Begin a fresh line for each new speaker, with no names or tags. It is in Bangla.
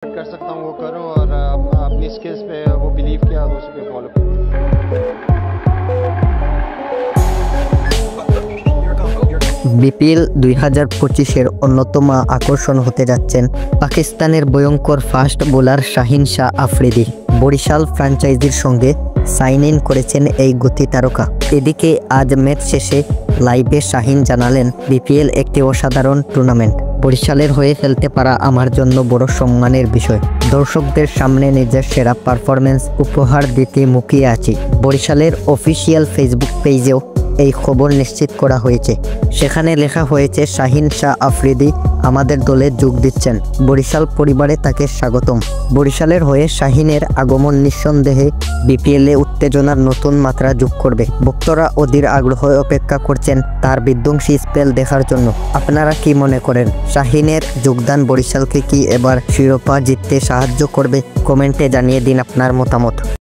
कर सकता हूँ वो करूँ और अपनी स्किल्स पे वो बिलीव किया उस पर फॉलो करूँ।
বিপিএল 2025-এর অন্যতম আকর্ষণ হতে যাচ্ছেন পাকিস্তানের ভয়ঙ্কর ফাস্ট বোলার শাহিন শাহ আফ্রিদি। বরিশাল ফ্র্যাঞ্চাইজির সঙ্গে সাইন ইন করেছেন এই গতি তারকা। এদিকে আজ ম্যাচ শেষে লাইভে শাহিন জানালেন, বিপিএল একটি অসাধারণ টুর্নামেন্ট। বরিশালের হয়ে খেলতে পারা আমার জন্য বড় সম্মানের বিষয়। দর্শকদের সামনে নিজের সেরা পারফরমেন্স উপহার দিতে মুখিয়ে আছি। বরিশালের অফিসিয়াল ফেসবুক পেজেও এই খবর নিশ্চিত করা হয়েছে। সেখানে লেখা হয়েছে, শাহিন শাহ আফ্রিদি আমাদের দলে যোগ দিচ্ছেন, বরিশাল পরিবারে তাকে স্বাগতম। বরিশালের হয়ে শাহিনের আগমন নিঃসন্দেহে বিপিএলে উত্তেজনার নতুন মাত্রা যোগ করবে। ভক্তরা অধীর আগ্রহে অপেক্ষা করছেন তার বিধ্বংসী স্পেল দেখার জন্য। আপনারা কি মনে করেন, শাহিনের যোগদান বরিশালকে কি এবার শিরোপা জিততে সাহায্য করবে? কমেন্টে জানিয়ে দিন আপনার মতামত।